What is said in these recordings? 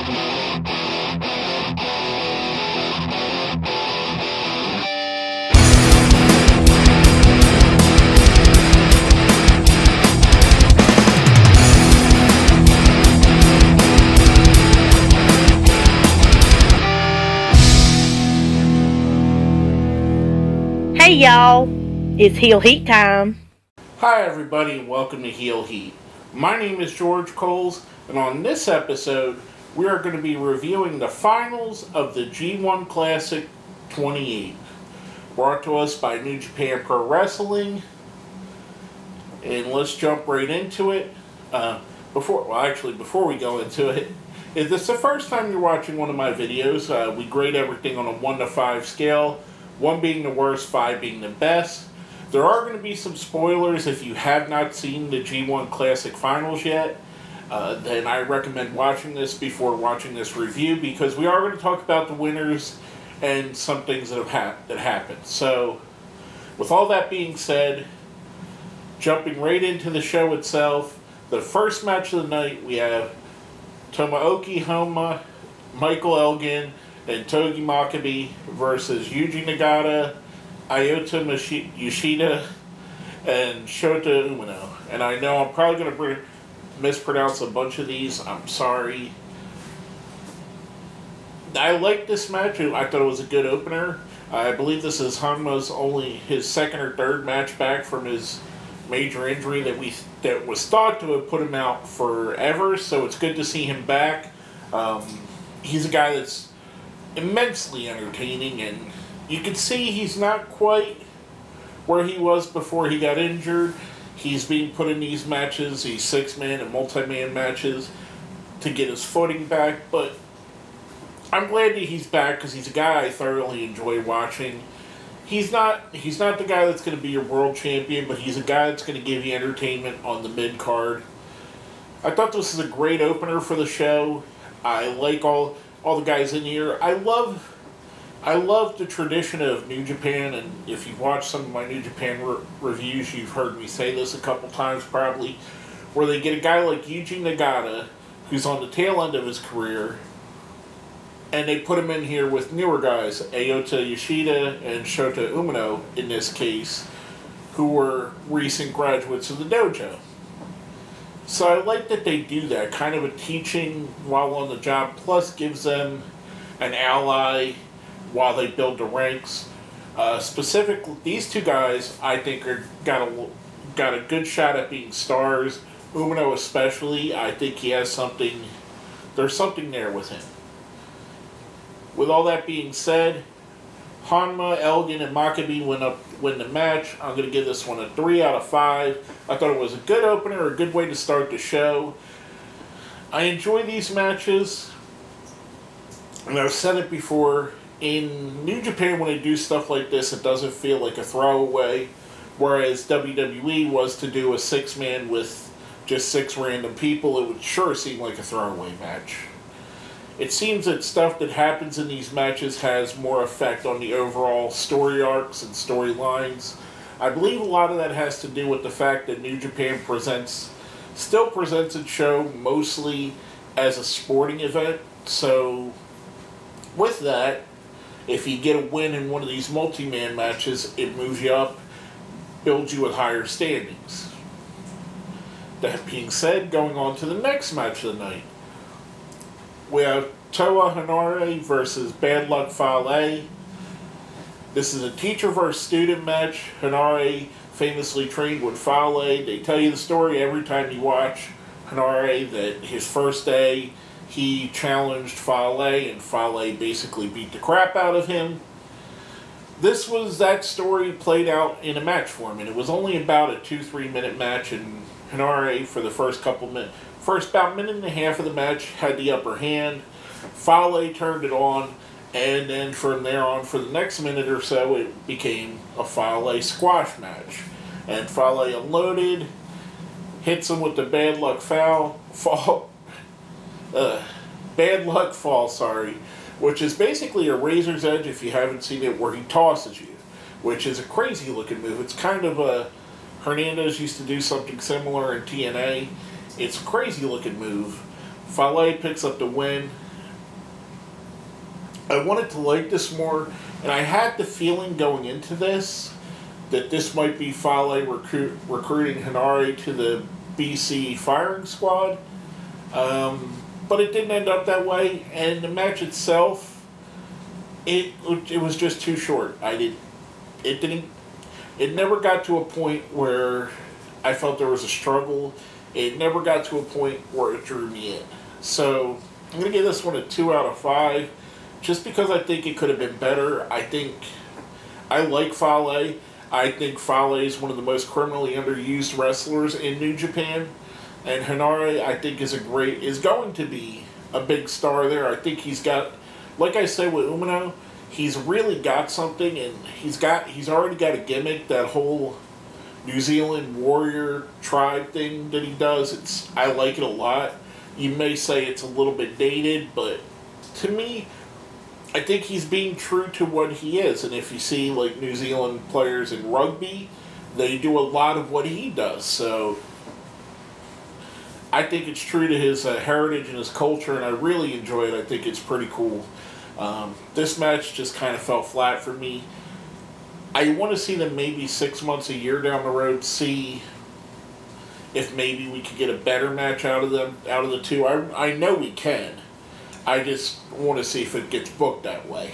Hey y'all, it's Heel Heat time. Hi everybody and welcome to Heel Heat. My name is George Coles, and on this episode we are going to be reviewing the finals of the G1 Classic 28, brought to us by New Japan Pro Wrestling. And let's jump right into it. Before we go into it, if this is the first time you're watching one of my videos, we grade everything on a 1 to 5 scale. 1 being the worst, 5 being the best. There are going to be some spoilers if you have not seen the G1 Classic Finals yet. Then I recommend watching this before watching this review, because we are going to talk about the winners and some things that have happened. So, with all that being said, jumping right into the show itself, the first match of the night, we have Tomoaki Honma, Michael Elgin, and Togi Makabe versus Yuji Nagata, Ayato Yoshida, and Shota Umino. And I know I'm probably going to mispronounce a bunch of these. I'm sorry. I like this match. I thought it was a good opener. I believe this is Honma's only his second or third match back from his major injury that was thought to have put him out forever. So it's good to see him back. He's a guy that's immensely entertaining, and you can see he's not quite where he was before he got injured. He's being put in these matches, these 6-man and multi-man matches, to get his footing back, but I'm glad that he's back because he's a guy I thoroughly enjoy watching. He's not the guy that's going to be your world champion, but he's a guy that's going to give you entertainment on the mid-card. I thought this was a great opener for the show. I like all the guys in here. I love the tradition of New Japan, and if you've watched some of my New Japan reviews, you've heard me say this a couple times probably, where they get a guy like Yuji Nagata, who's on the tail end of his career, and they put him in here with newer guys, Ayato Yoshida and Shota Umino in this case, who were recent graduates of the dojo. So I like that they do that, kind of a teaching while on the job, plus gives them an ally while they build the ranks. Specifically, these two guys, I think, got a good shot at being stars. Umino especially, I think he has something, there's something there with him. With all that being said, Honma, Elgin, and Makabe win the match. I'm going to give this one a 3 out of 5. I thought it was a good opener, a good way to start the show. I enjoy these matches, and I've said it before, in New Japan when they do stuff like this, it doesn't feel like a throwaway, whereas WWE was to do a 6-man with just 6 random people, it would sure seem like a throwaway match. It seems that stuff that happens in these matches has more effect on the overall story arcs and storylines. I believe a lot of that has to do with the fact that New Japan still presents its show mostly as a sporting event. So, with that, if you get a win in one of these multi-man matches, it moves you up, builds you with higher standings. That being said, going on to the next match of the night. We have Toa Henare versus Bad Luck Fale. This is a teacher versus student match. Henare famously trained with Fale. They tell you the story every time you watch Henare that his first day he challenged Fale and Fale basically beat the crap out of him. This was that story played out in a match form, and it was only about a 2-3 minute match, and Henare for the first about minute and a half of the match had the upper hand. Fale turned it on, and then from there on, for the next minute or so, it became a Fale squash match. And Fale unloaded, hits him with the bad luck fall, which is basically a razor's edge, if you haven't seen it, where he tosses you, which is a crazy looking move. It's kind of a, Hernandez used to do something similar in TNA. It's a crazy looking move. Fale picks up the win, I wanted to like this more, and I had the feeling going into this that this might be Fale recruiting Henare to the BC firing squad. But it didn't end up that way, and the match itself, it was just too short. It never got to a point where I felt there was a struggle. It never got to a point where it drew me in. So I'm going to give this one a 2 out of 5, just because I think it could have been better. I like Fale. I think Fale is one of the most criminally underused wrestlers in New Japan. And Henare, I think, is going to be a big star there. I think he's got, like I said with Umino, he's really got something, and he's already got a gimmick. That whole New Zealand warrior tribe thing that he does, I like it a lot. You may say it's a little bit dated, but to me, I think he's being true to what he is. And if you see like New Zealand players in rugby, they do a lot of what he does. So I think it's true to his heritage and his culture, and I really enjoy it. I think it's pretty cool. This match just kind of fell flat for me. I want to see them maybe 6 months, a year down the road, see if maybe we could get a better match out of the two. I know we can. I just want to see if it gets booked that way.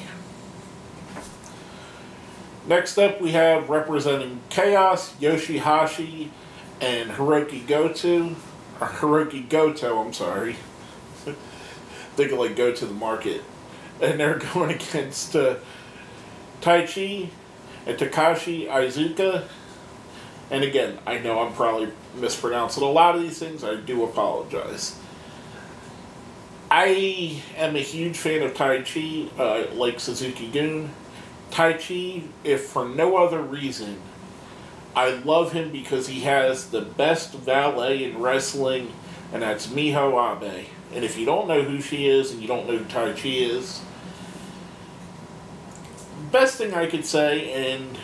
Next up, we have representing Chaos, Yoshi-Hashi, and Hiroki Goto, I'm sorry. Think of like go to the market. And they're going against Taiji and Takashi Iizuka. And again, I know I'm probably mispronouncing a lot of these things. I do apologize. I am a huge fan of Taiji, like Suzuki-gun. Taiji, if for no other reason, I love him because he has the best valet in wrestling, and that's Miho Abe. And if you don't know who she is and you don't know who Taiji is, best thing I could say, and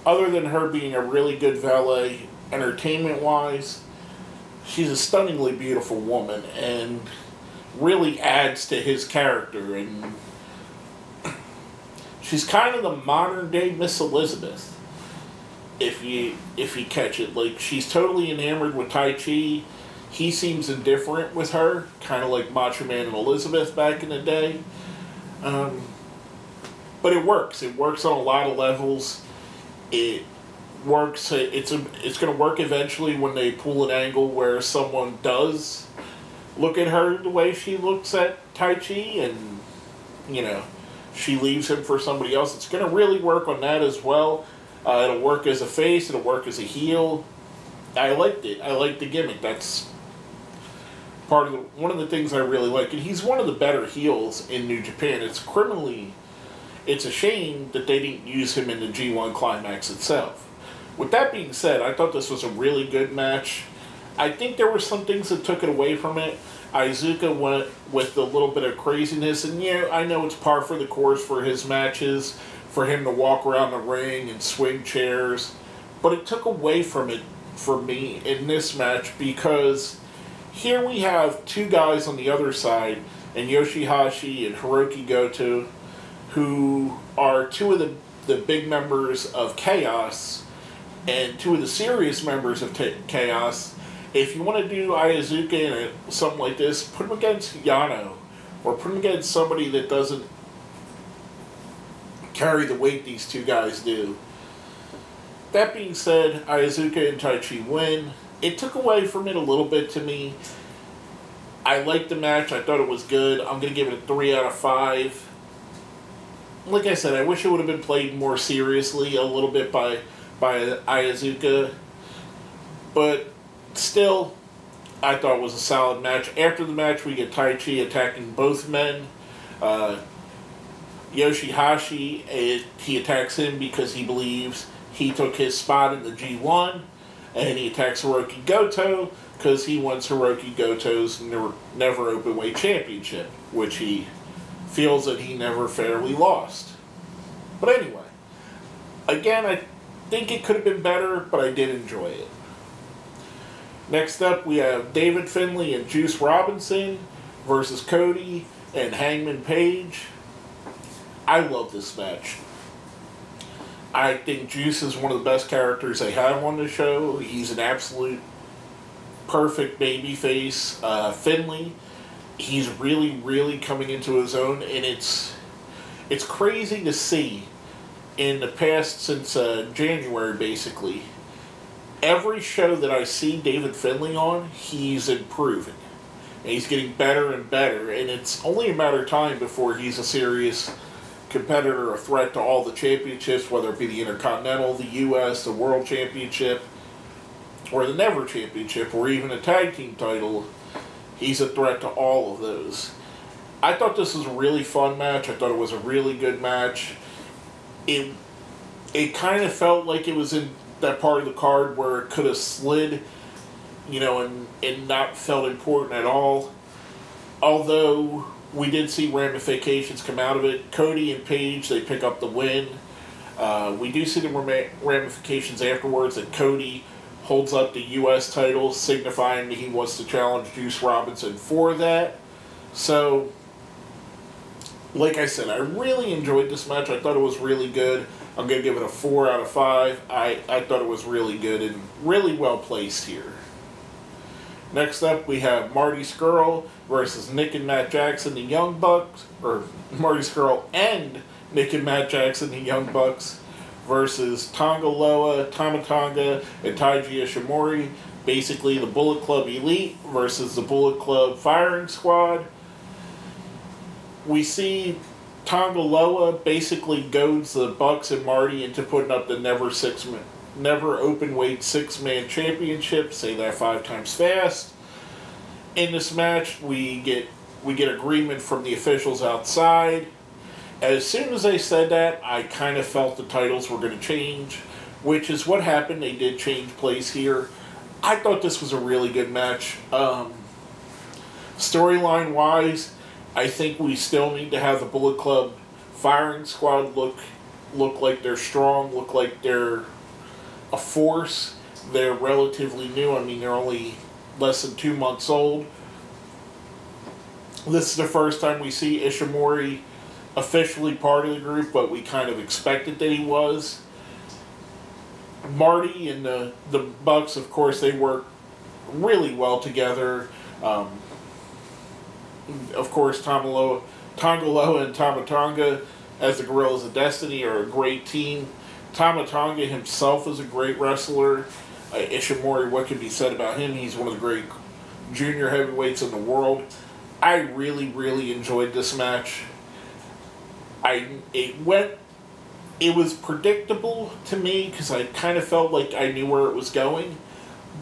other than her being a really good valet, entertainment-wise, she's a stunningly beautiful woman and really adds to his character. And she's kind of the modern-day Miss Elizabeth. If you catch it, like, she's totally enamored with Taiji. He seems indifferent with her, kind of like Macho Man and Elizabeth back in the day. But it works. It works on a lot of levels. It works. It's going to work eventually when they pull an angle where someone does look at her the way she looks at Taiji, and she leaves him for somebody else. It's going to really work on that as well. It'll work as a face. It'll work as a heel. I liked it. I liked the gimmick. That's one of the things I really like. And he's one of the better heels in New Japan. It's a shame that they didn't use him in the G1 Climax itself. With that being said, I thought this was a really good match. I think there were some things that took it away from it. Iizuka went with a little bit of craziness, and I know it's par for the course for his matches, for him to walk around the ring and swing chairs, but it took away from it for me in this match, because here we have two guys on the other side, and Yoshi-Hashi and Hiroki Goto, who are two of the big members of Chaos, and two of the serious members of Chaos. If you want to do Iizuka in something like this, put him against Yano, or put him against somebody that doesn't carry the weight these two guys do. That being said, Iizuka and Taiji win. It took away from it a little bit to me. I liked the match. I thought it was good. I'm going to give it a 3 out of 5. Like I said, I wish it would have been played more seriously a little bit by Iizuka. But still, I thought it was a solid match. After the match, we get Taiji attacking both men. Yoshi-Hashi, he attacks him because he believes he took his spot in the G1. And he attacks Hiroki Goto because he wants Hiroki Goto's never openweight championship, which he feels that he never fairly lost. But anyway, again, I think it could have been better, but I did enjoy it. Next up, we have David Finlay and Juice Robinson versus Cody and Hangman Page. I love this match. I think Juice is one of the best characters they have on the show. He's an absolute perfect babyface. Finley, he's really, really coming into his own, and it's crazy to see in the past since January, basically. Every show that I see David Finley on, he's improving. And he's getting better and better, and it's only a matter of time before he's a serious competitor, a threat to all the championships, whether it be the Intercontinental, the U.S., the World Championship, or the Never Championship, or even a tag team title. He's a threat to all of those. I thought this was a really fun match. I thought it was a really good match. It kind of felt like it was in that part of the card where it could have slid, and not felt important at all. Although we did see ramifications come out of it. Cody and Paige, they pick up the win. We do see the ramifications afterwards that Cody holds up the U.S. title, signifying that he wants to challenge Juice Robinson for that. So, like I said, I really enjoyed this match. I thought it was really good. I'm going to give it a 4 out of 5. I thought it was really good and really well placed here. Next up, we have Marty Scurll versus Nick and Matt Jackson, the Young Bucks, or Marty Scurll and Nick and Matt Jackson, the Young Bucks, versus Tonga Loa, Tama Tonga, and Taiji Ishimori. Basically, the Bullet Club Elite versus the Bullet Club Firing Squad. We see Tonga Loa basically goads the Bucks and Marty into putting up the never open weight 6-man championship. Say that 5 times fast. In this match, we get agreement from the officials outside. As soon as they said that, I kind of felt the titles were going to change, which is what happened. They did change place here. I thought this was a really good match. Storyline wise, I think we still need to have the Bullet Club Firing Squad look like they're strong, look like they're a force. They're relatively new. I mean, they're only less than 2 months old. This is the first time we see Ishimori officially part of the group, but we kind of expected that he was. Marty and the Bucks, of course, they work really well together. Of course, Tonga Loa and Tama Tonga as the Gorillas of Destiny are a great team. Tama Tonga himself is a great wrestler. Ishimori, what can be said about him? He's one of the great junior heavyweights in the world. I really, really enjoyed this match. It was predictable to me because I kind of felt like I knew where it was going,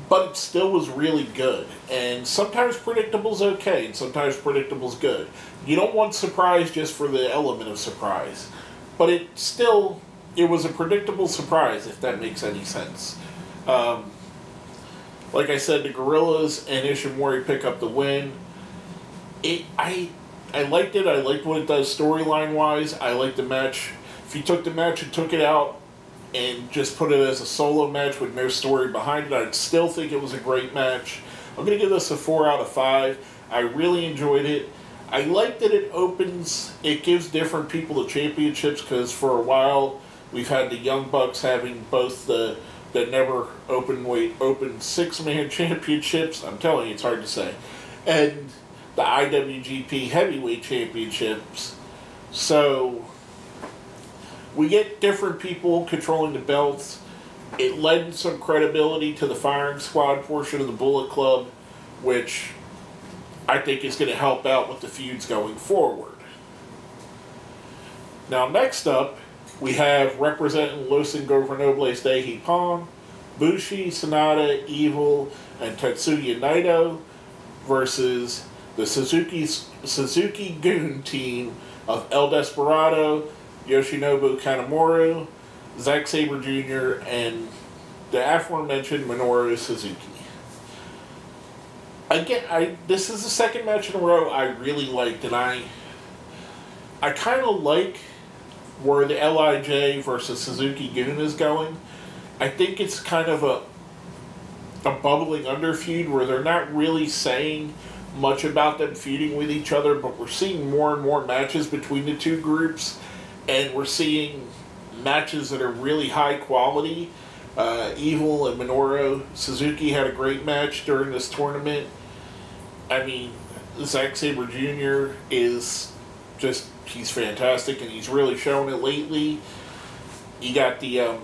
but it still was really good. And sometimes predictable's okay, and sometimes predictable's good. You don't want surprise just for the element of surprise, but it was a predictable surprise, if that makes any sense. Like I said, the Gorillas and Ishimori pick up the win. I liked it. I liked what it does storyline-wise. I liked the match. If you took the match and took it out and just put it as a solo match with no story behind it, I'd still think it was a great match. I'm going to give this a 4 out of 5. I really enjoyed it. I like that it gives different people the championships, because for a while we've had the Young Bucks having both the never open 6-man championships. I'm telling you, it's hard to say. And the IWGP Heavyweight Championships. So we get different people controlling the belts. It lends some credibility to the Firing Squad portion of the Bullet Club, which I think is going to help out with the feuds going forward. Now, next up, we have representing Los Ingobernables de Japón, Bushi, Sanada, Evil, and Tetsuya Naito versus the Suzuki Goon team of El Desperado, Yoshinobu Kanemaru, Zack Sabre Jr., and the aforementioned Minoru Suzuki. Again, this is the second match in a row I really liked, and I kind of like where the LIJ versus Suzuki Goon is going. I think it's kind of a bubbling under feud where they're not really saying much about them feuding with each other, but we're seeing more and more matches between the two groups, and we're seeing matches that are really high quality. Evil and Minoru Suzuki had a great match during this tournament. I mean, Zack Sabre Jr. is just, he's fantastic, and he's really shown it lately. You got the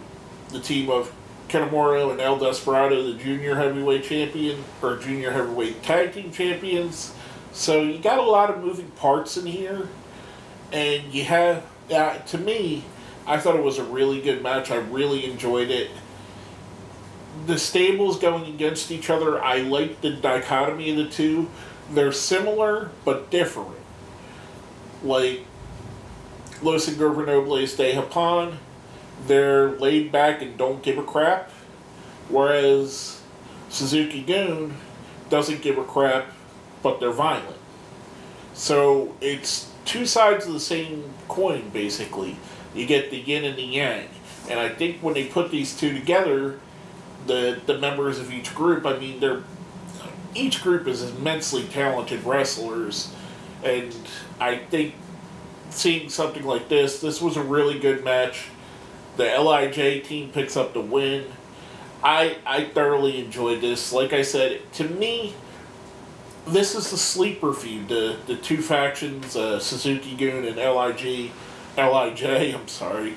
team of Kanemaru and El Desperado, the junior heavyweight champion, or junior heavyweight tag team champions. So you got a lot of moving parts in here. And you have, to me, I thought it was a really good match. I really enjoyed it. The stables going against each other, I like the dichotomy of the two. They're similar, but different. Like, Los Ingobernables de Japón, they're laid back and don't give a crap. Whereas Suzuki Gun doesn't give a crap, but they're violent. So it's two sides of the same coin, basically. You get the yin and the yang. And I think when they put these two together, the members of each group, I mean, each group is immensely talented wrestlers. And I think seeing something like this was a really good match. The LIJ team picks up the win. I thoroughly enjoyed this. Like I said, to me, this is the sleeper feud. The two factions, Suzuki Gun and LIJ, I'm sorry.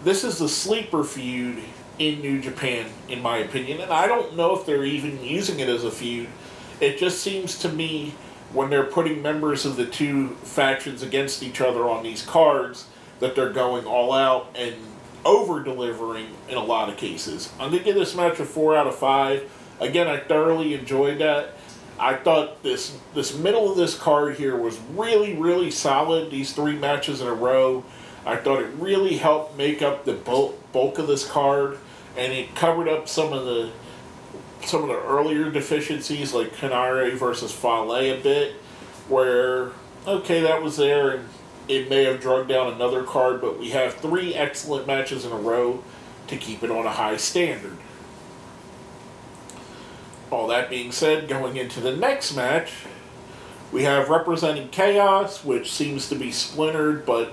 This is the sleeper feud in New Japan, in my opinion. And I don't know if they're even using it as a feud. It just seems to me, when they're putting members of the two factions against each other on these cards, that they're going all out and over-delivering in a lot of cases. I'm going to give this match a 4 out of 5. Again, I thoroughly enjoyed that. I thought this middle of this card here was really, really solid. These 3 matches in a row, I thought it really helped make up the bulk of this card, and it covered up some of the earlier deficiencies, like Henare versus Fale a bit, where, okay, that was there, and it may have dragged down another card, but we have 3 excellent matches in a row to keep it on a high standard. All that being said, going into the next match, we have representing Chaos, which seems to be splintered, but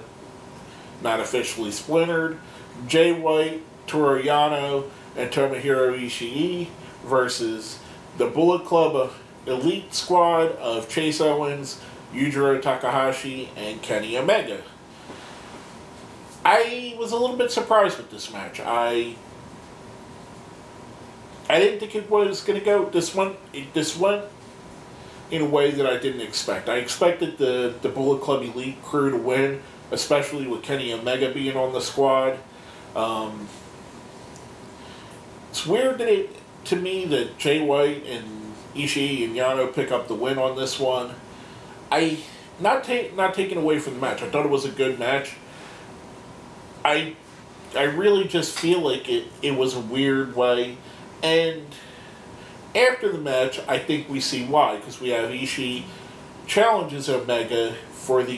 not officially splintered, Jay White, Toru Yano, and Tomohiro Ishii versus the Bullet Club Elite Squad of Chase Owens, Yujiro Takahashi, and Kenny Omega. I was a little bit surprised with this match. I didn't think it was going to go. This went in a way that I didn't expect. I expected the Bullet Club Elite crew to win, especially with Kenny Omega being on the squad. It's weird to me that Jay White and Ishii and Yano pick up the win on this one. Not taking away from the match. I thought it was a good match. I really just feel like it was a weird way. And after the match, I think we see why, because we have Ishii challenges Omega for the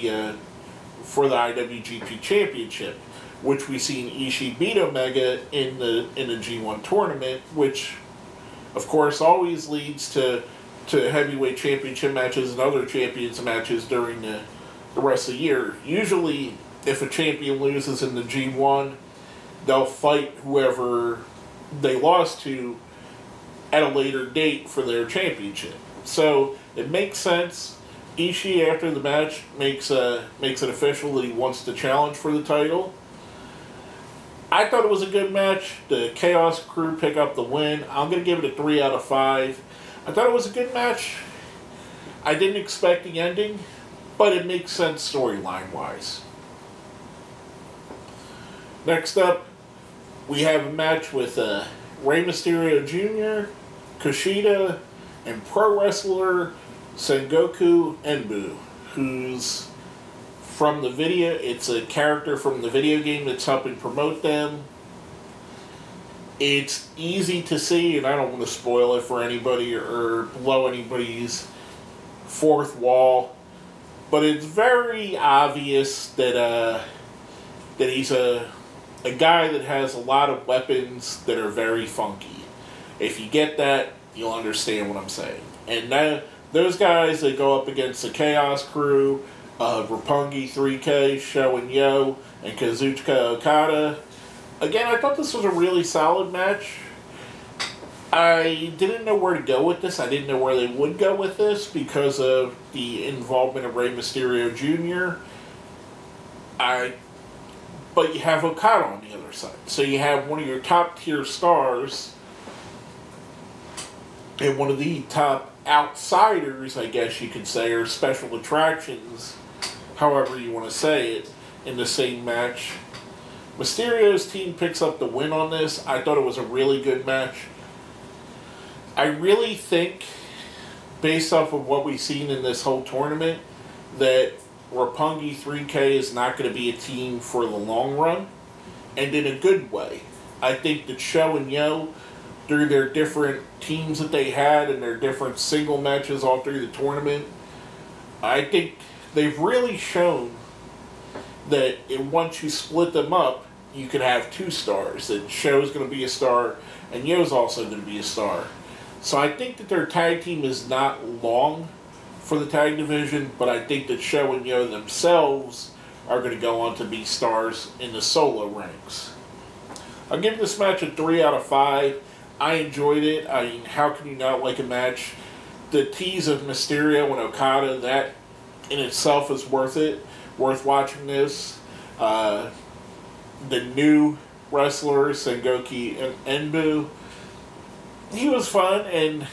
IWGP Championship, which we seen Ishii beat Omega in the G1 tournament, which of course always leads to heavyweight championship matches and other champions matches during the rest of the year. Usually, if a champion loses in the G1, they'll fight whoever they lost to at a later date for their championship. So it makes sense. Ishii, after the match, makes it official that he wants to challenge for the title. I thought it was a good match. The Chaos crew pick up the win. I'm going to give it a 3 out of 5. I thought it was a good match. I didn't expect the ending, but it makes sense storyline-wise. Next up, we have a match with Rey Mysterio Jr., Kushida, and pro wrestler Sengoku Enbu, who's from the video. It's a character from the video game that's helping promote them. It's easy to see, and I don't want to spoil it for anybody or blow anybody's fourth wall, but it's very obvious that he's a guy that has a lot of weapons that are very funky. If you get that, you'll understand what I'm saying. And now, those guys that go up against the Chaos crew, Roppongi 3K, Sho and Yo, and Kazuchika Okada. Again, I thought this was a really solid match. I didn't know where to go with this. I didn't know where they would go with this because of the involvement of Rey Mysterio Jr. But you have Okada on the other side. So you have one of your top tier stars and one of the top outsiders, I guess you could say, or special attractions, however you want to say it, in the same match. Mysterio's team picks up the win on this. I thought it was a really good match. I really think, based off of what we've seen in this whole tournament, that Roppongi 3K is not going to be a team for the long run, and in a good way. I think that Sho and Yo, through their different teams that they had and their different single matches all through the tournament, I think they've really shown that once you split them up, you can have two stars. That Sho's going to be a star, and Yo's also going to be a star. So I think that their tag team is not long for the tag division, but I think that Sho and Yo themselves are going to go on to be stars in the solo ranks. I'll give this match a 3 out of 5. I enjoyed it. I mean, how can you not like a match? The tease of Mysterio and Okada, that in itself is worth it. Worth watching this. The new wrestler, Sengoku Enbu, he was fun, and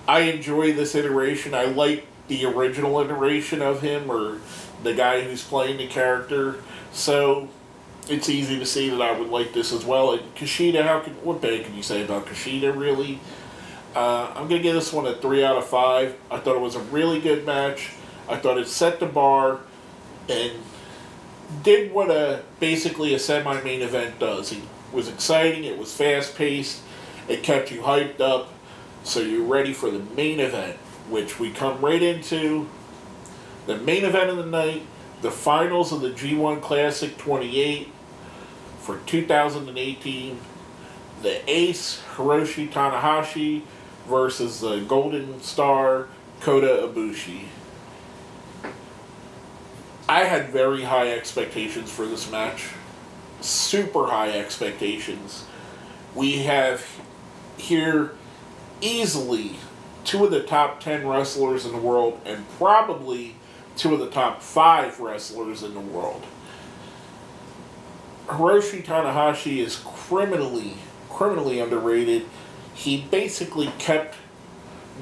I enjoy this iteration. I like the original iteration of him, or the guy who's playing the character. So it's easy to see that I would like this as well. And Kushida, what bad can you say about Kushida, really? I'm going to give this one a 3 out of 5. I thought it was a really good match. I thought it set the bar and did what basically a semi-main event does. It was exciting, it was fast-paced, it kept you hyped up, so you're ready for the main event, which we come right into. The main event of the night, the finals of the G1 Classic 28 for 2018. The ace, Hiroshi Tanahashi, versus the Golden Star, Kota Ibushi. I had very high expectations for this match. Super high expectations. We have here easily 2 of the top 10 wrestlers in the world, and probably 2 of the top 5 wrestlers in the world. Hiroshi Tanahashi is criminally underrated. He basically kept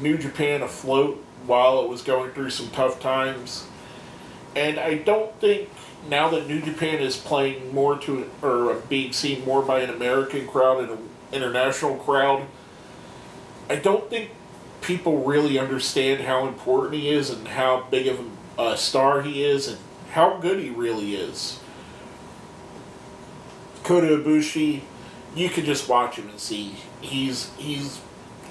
New Japan afloat while it was going through some tough times. And I don't think, now that New Japan is playing more to, or being seen more by an American crowd and an international crowd, I don't think people really understand how important he is and how big of a star he is and how good he really is. Kota Ibushi, you can just watch him and see he's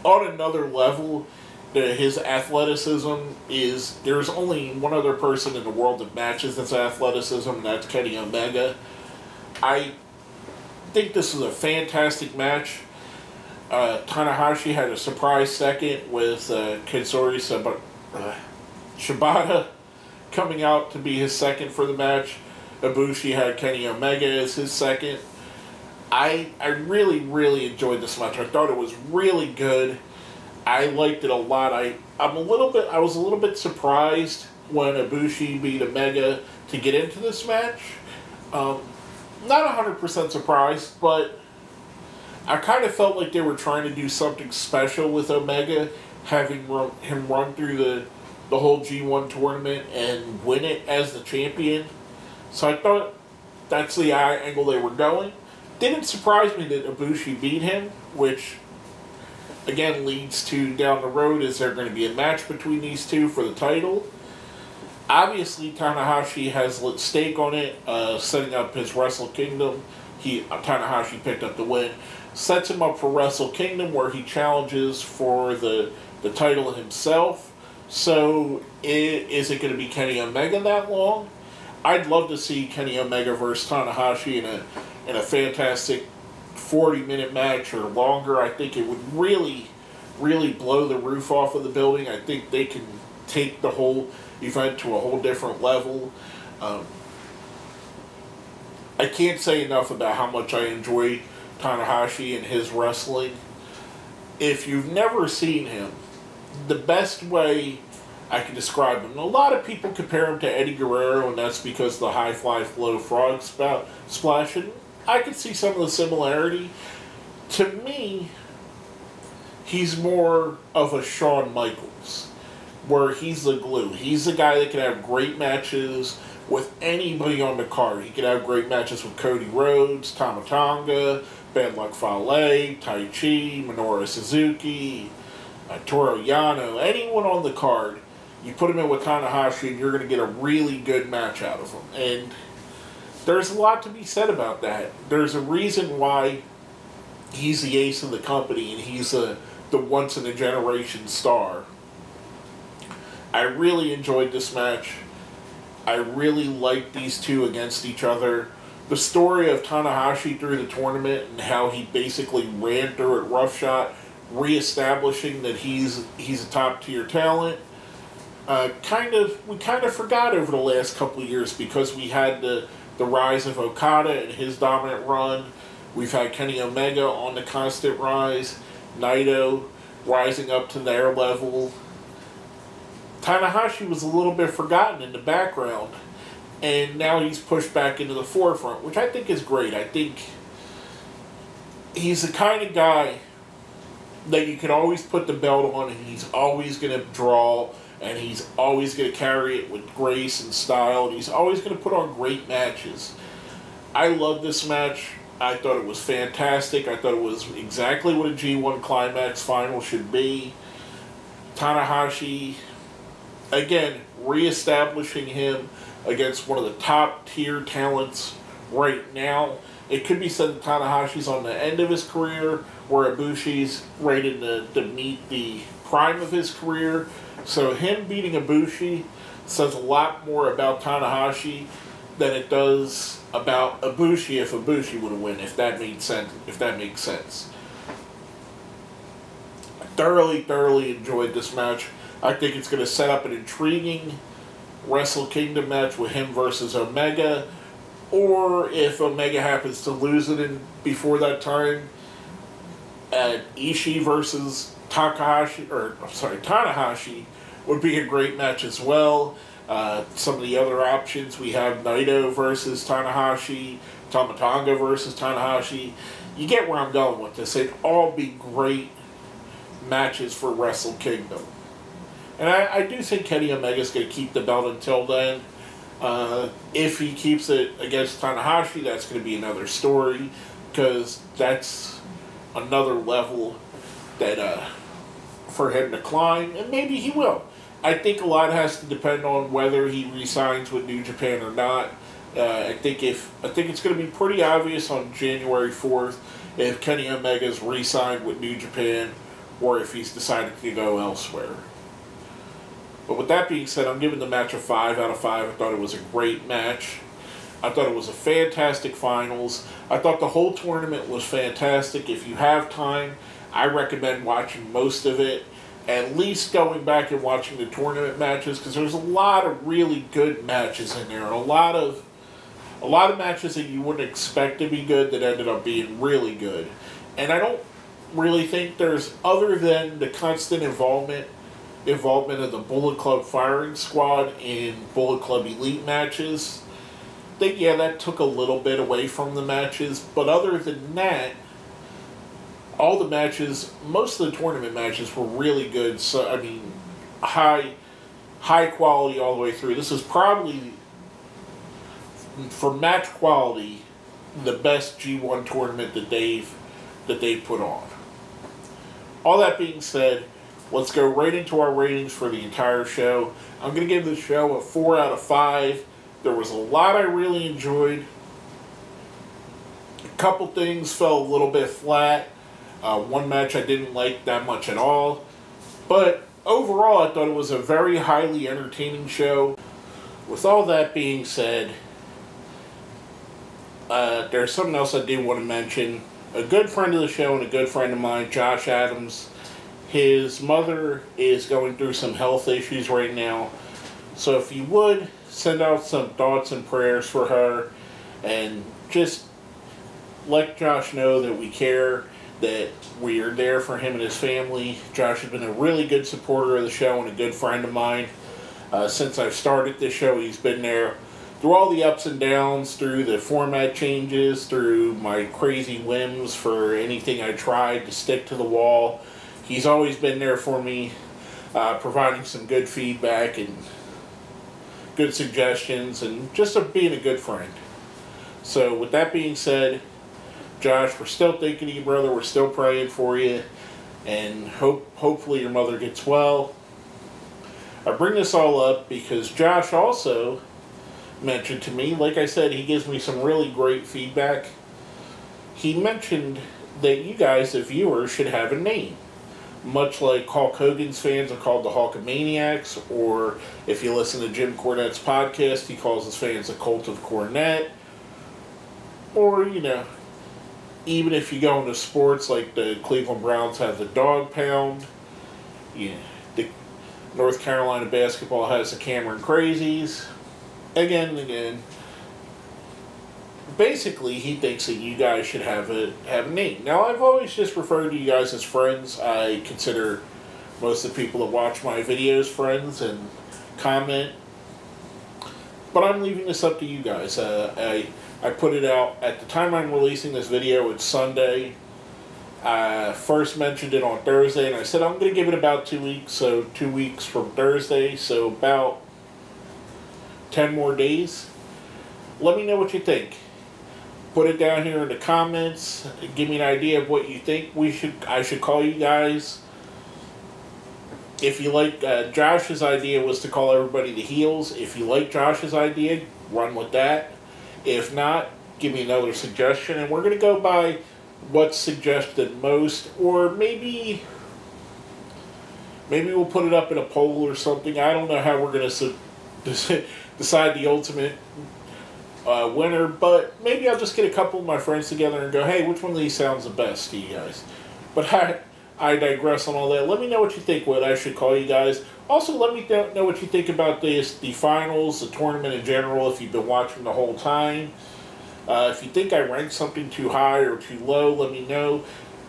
on another level. His athleticism is, there's only one other person in the world that matches this athleticism, and that's Kenny Omega. I think this was a fantastic match. Tanahashi had a surprise second with Katsuri Shibata coming out to be his second for the match. Ibushi had Kenny Omega as his second. I really enjoyed this match. I thought it was really good. I liked it a lot. I was a little bit surprised when Ibushi beat Omega to get into this match. Not 100% surprised, but I kind of felt like they were trying to do something special with Omega, having him run through the whole G1 tournament and win it as the champion. So I thought that's the angle they were going. Didn't surprise me that Ibushi beat him, which again leads to down the road, is there going to be a match between these two for the title? Obviously, Tanahashi has stake on it, setting up his Wrestle Kingdom. Tanahashi picked up the win. Sets him up for Wrestle Kingdom, where he challenges for the title himself. So, is it going to be Kenny Omega that long? I'd love to see Kenny Omega versus Tanahashi in a fantastic 40-minute match or longer. I think it would really blow the roof off of the building. I think they can take the whole event to a whole different level. I can't say enough about how much I enjoy Tanahashi and his wrestling. If you've never seen him, the best way I can describe him, and a lot of people compare him to Eddie Guerrero, and that's because the high fly flow frog splash, and I can see some of the similarity. To me, he's more of a Shawn Michaels, where he's the glue. He's the guy that can have great matches with anybody on the card. He can have great matches with Cody Rhodes, Tama Tonga, Bad Luck Fale, Taiji, Minoru Suzuki, Toru Yano, anyone on the card. You put him in with Tanahashi and you're going to get a really good match out of him. And there's a lot to be said about that. There's a reason why he's the ace of the company and he's the once-in-a-generation star. I really enjoyed this match. I really liked these two against each other. The story of Tanahashi through the tournament and how he basically ran through it roughshod, reestablishing that he's a top-tier talent. We kind of forgot over the last couple of years because we had the rise of Okada and his dominant run. We've had Kenny Omega on the constant rise. Naito rising up to their level. Tanahashi was a little bit forgotten in the background, and now he's pushed back into the forefront, which I think is great. I think he's the kind of guy that you can always put the belt on, and he's always going to draw, and he's always going to carry it with grace and style, and he's always going to put on great matches. I love this match. I thought it was fantastic. I thought it was exactly what a G1 Climax final should be. Tanahashi, again, reestablishing him against one of the top-tier talents right now. It could be said that Tanahashi's on the end of his career, where Ibushi's rated to meet the prime of his career. So him beating Ibushi says a lot more about Tanahashi than it does about Ibushi if Ibushi would have won, if that makes sense. I thoroughly enjoyed this match. I think it's going to set up an intriguing Wrestle Kingdom match with him versus Omega, or if Omega happens to lose it before that time, Ishii versus Tanahashi would be a great match as well. Some of the other options, we have Naito versus Tanahashi, Tama Tonga versus Tanahashi. You get where I'm going with this. It'd all be great matches for Wrestle Kingdom. And I do think Kenny Omega's going to keep the belt until then. If he keeps it against Tanahashi, that's going to be another story, because that's another level that for him to climb, and maybe he will. I think a lot has to depend on whether he re-signs with New Japan or not. I think it's going to be pretty obvious on January 4th if Kenny Omega's re-signed with New Japan or if he's decided to go elsewhere. But with that being said, I'm giving the match a 5 out of 5. I thought it was a great match. I thought it was a fantastic finals. I thought the whole tournament was fantastic. If you have time, I recommend watching most of it. At least going back and watching the tournament matches, because there's a lot of really good matches in there. A lot of matches that you wouldn't expect to be good that ended up being really good. And I don't really think there's, other than the constant involvement of the Bullet Club firing squad in Bullet Club Elite matches, that took a little bit away from the matches. But other than that, all the matches, most of the tournament matches were really good. So, I mean, high quality all the way through. This is probably, for match quality, the best G1 tournament that they've put on. All that being said, let's go right into our ratings for the entire show. I'm going to give the show a 4 out of 5. There was a lot I really enjoyed. A couple things fell a little bit flat. One match I didn't like that much at all. But overall, I thought it was a very highly entertaining show. With all that being said, there's something else I did want to mention. A good friend of the show and a good friend of mine, Josh Adams, his mother is going through some health issues right now. So if you would, send out some thoughts and prayers for her, and just let Josh know that we care, that we are there for him and his family. Josh has been a really good supporter of the show and a good friend of mine. Since I've started this show, he's been there through all the ups and downs, through the format changes, through my crazy whims for anything I tried to stick to the wall. He's always been there for me, providing some good feedback and good suggestions, and just being a good friend. So with that being said, Josh, we're still thinking of you, brother. We're still praying for you, and hopefully your mother gets well. I bring this all up because Josh also mentioned to me, like I said, he gives me some really great feedback. He mentioned that you guys, the viewers, should have a name. Much like Hulk Hogan's fans are called the Hulkamaniacs, or if you listen to Jim Cornette's podcast, he calls his fans the Cult of Cornette. Or, you know, even if you go into sports, like the Cleveland Browns have the Dog Pound. Yeah, the North Carolina basketball has the Cameron Crazies. Again and again. Basically, he thinks that you guys should have a name. Now, I've always just referred to you guys as friends. I consider most of the people that watch my videos friends and comment. But I'm leaving this up to you guys. I put it out at the time I'm releasing this video. It's Sunday. I first mentioned it on Thursday, and I said I'm going to give it about 2 weeks. So 2 weeks from Thursday, so about 10 more days. Let me know what you think. Put it down here in the comments. Give me an idea of what you think I should call you guys. If you like, Josh's idea was to call everybody the Heels. If you like Josh's idea, run with that. If not, give me another suggestion, and we're going to go by what's suggested most, or maybe we'll put it up in a poll or something. I don't know how we're going to decide the ultimate winner, but maybe I'll just get a couple of my friends together and go, hey, which one of these sounds the best to you guys? But I digress on all that. Let me know what you think, what I should call you guys. Also, let me know what you think about the finals, the tournament in general, if you've been watching the whole time. If you think I ranked something too high or too low, let me know.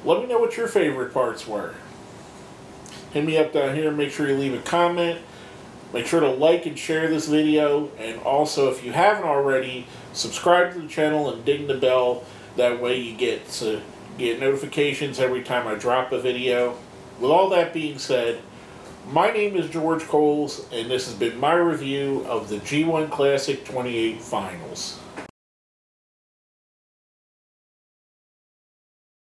Let me know what your favorite parts were. Hit me up down here. Make sure you leave a comment. Make sure to like and share this video. And also, if you haven't already, subscribe to the channel and ding the bell. That way you get notifications every time I drop a video. With all that being said, my name is George Coles, and this has been my review of the G1 Classic 28 Finals.